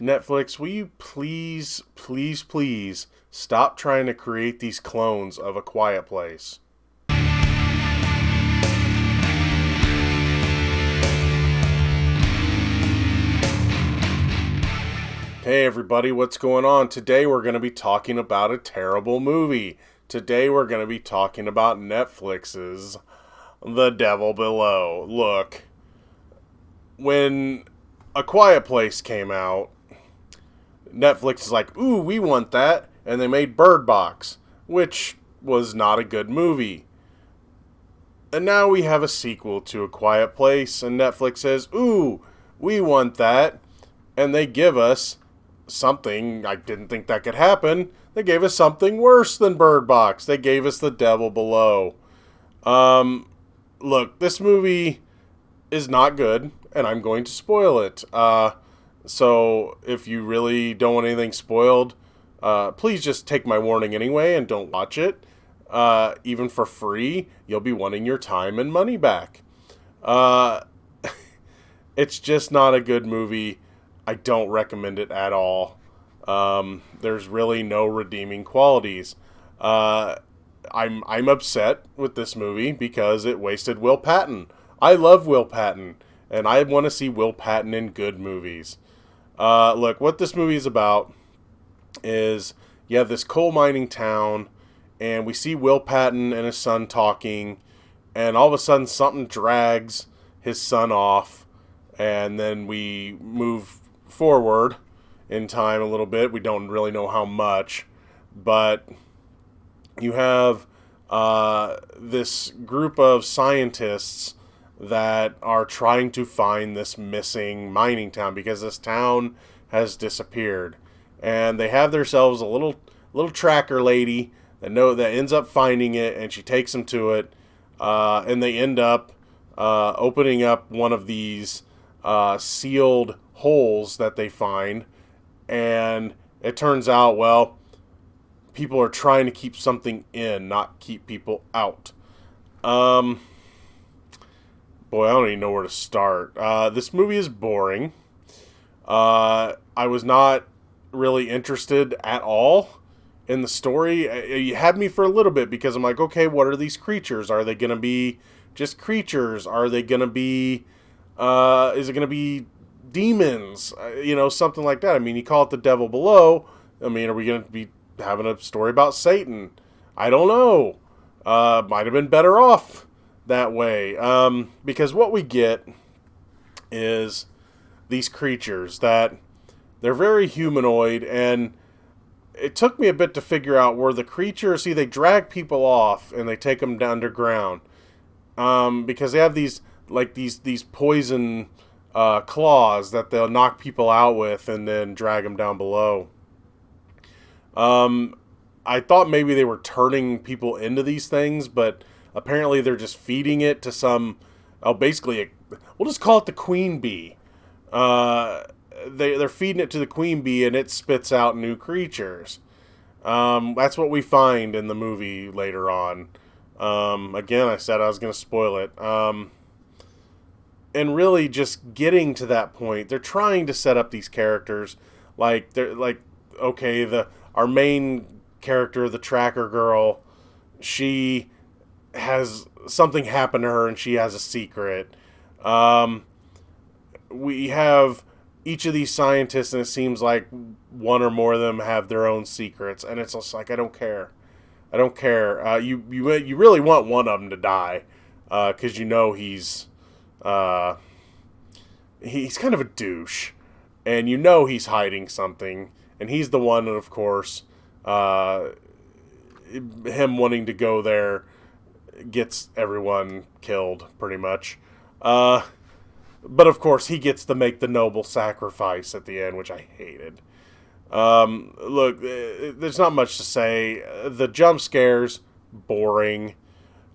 Netflix, will you please, please, please stop trying to create these clones of A Quiet Place? Hey everybody, what's going on? Today we're going to be talking about a terrible movie. Today we're going to be talking about Netflix's The Devil Below. Look, when A Quiet Place came out, Netflix is like, ooh, we want that, and they made Bird Box, which was not a good movie. And now we have a sequel to A Quiet Place, and Netflix says, ooh, we want that, and they give us something. I didn't think that could happen. They gave us something worse than Bird Box. They gave us The Devil Below. Look, this movie is not good, and I'm going to spoil it. So if you really don't want anything spoiled, please just take my warning anyway and don't watch it. Even for free, you'll be wanting your time and money back. It's just not a good movie. I don't recommend it at all. There's really no redeeming qualities. I'm upset with this movie because it wasted Will Patton. I love Will Patton, and I want to see Will Patton in good movies. Look, what this movie is about is you have this coal mining town, and we see Will Patton and his son talking, and all of a sudden something drags his son off, and then we move forward in time a little bit. We don't really know how much, but you have this group of scientists that are trying to find this missing mining town because this town has disappeared, and they have themselves a little tracker lady that ends up finding it, and she takes them to it, and they end up opening up one of these sealed holes that they find, and it turns out, well, people are trying to keep something in, not keep people out. Boy, I don't even know where to start. This movie is boring. I was not really interested at all in the story. You had me for a little bit because I'm like, okay, what are these creatures? Are they going to be just creatures? Are they going to be, is it going to be demons? Something like that. I mean, you call it The Devil Below. I mean, are we going to be having a story about Satan? I don't know. Might have been better off that way. Because what we get is these creatures that they're very humanoid, and it took me a bit to figure out where the creatures, see, they drag people off and they take them underground. Because they have these poison claws that they'll knock people out with and then drag them down below. I thought maybe they were turning people into these things, but apparently they're just feeding it to some, we'll just call it the queen bee. They're feeding it to the queen bee, and it spits out new creatures. That's what we find in the movie later on. Again, I said I was going to spoil it. And really just getting to that point, they're trying to set up these characters our main character, the tracker girl, she has something happen to her and she has a secret. We have each of these scientists, and it seems like one or more of them have their own secrets, and it's just like, I don't care. You really want one of them to die, because he's kind of a douche, and he's hiding something, and he's the one that, of course, him wanting to go there gets everyone killed, pretty much. But of course, he gets to make the noble sacrifice at the end, which I hated. Look, there's not much to say. The jump scares, boring.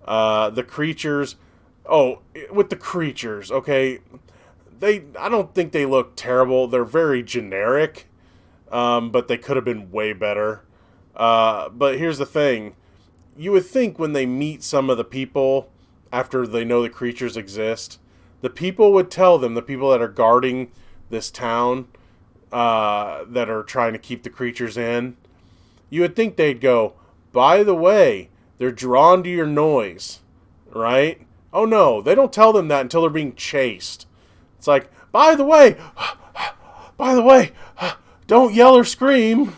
The creatures, with the creatures, okay, I don't think they look terrible. They're very generic, but they could have been way better. But here's the thing. You would think when they meet some of the people, after they know the creatures exist, the people would tell them, the people that are guarding this town, that are trying to keep the creatures in. You would think they'd go, by the way, they're drawn to your noise, right? Oh no, they don't tell them that until they're being chased. It's like, by the way, don't yell or scream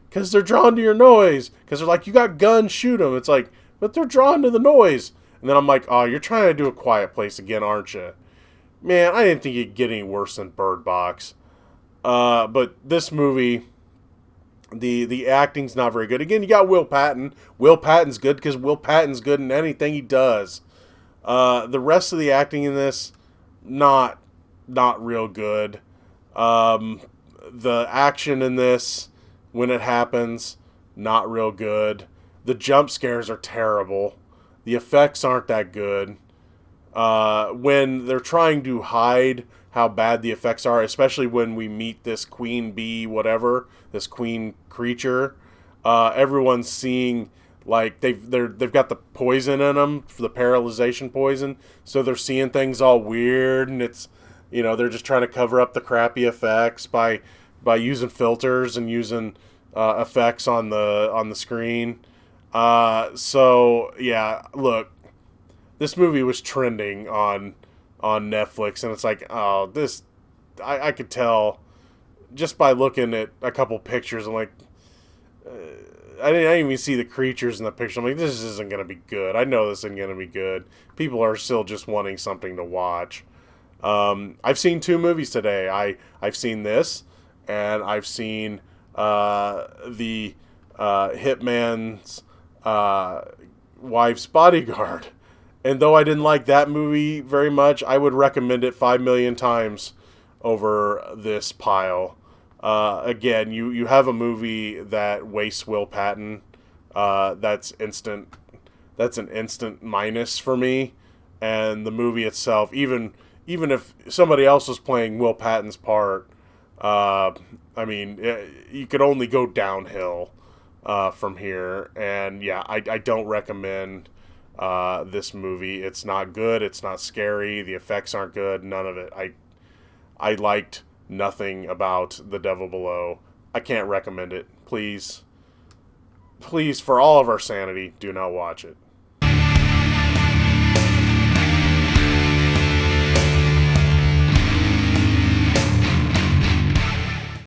because they're drawn to your noise. Because they're like, you got guns, shoot them. It's like, but they're drawn to the noise. And then I'm like, oh, you're trying to do a Quiet Place again, aren't you? Man, I didn't think it'd get any worse than Bird Box. But this movie, the acting's not very good. Again, you got Will Patton. Will Patton's good because Will Patton's good in anything he does. The rest of the acting in this, not real good. The action in this, when it happens, not real good. The jump scares are terrible. The effects aren't that good. When they're trying to hide how bad the effects are, especially when we meet this queen bee, whatever, this queen creature, everyone's seeing like they've got the poison in them, for the paralyzation poison, so they're seeing things all weird, and it's, they're just trying to cover up the crappy effects by using filters and using effects on the screen. So yeah, look, this movie was trending on Netflix, and it's like, oh, this, I could tell just by looking at a couple pictures. I'm like, I didn't even see the creatures in the picture. I'm like, this isn't going to be good. I know this isn't going to be good. People are still just wanting something to watch. I've seen 2 movies today. I've seen this, and I've seen the Hitman's Wife's Bodyguard. And though I didn't like that movie very much, I would recommend it 5 million times over this pile. Again, you have a movie that wastes Will Patton. That's an instant minus for me. And the movie itself, even if somebody else was playing Will Patton's part, you could only go downhill from here. And yeah, I don't recommend this movie. It's not good. It's not scary. The effects aren't good. None of it. I liked nothing about The Devil Below. I can't recommend it. Please, for all of our sanity, do not watch it.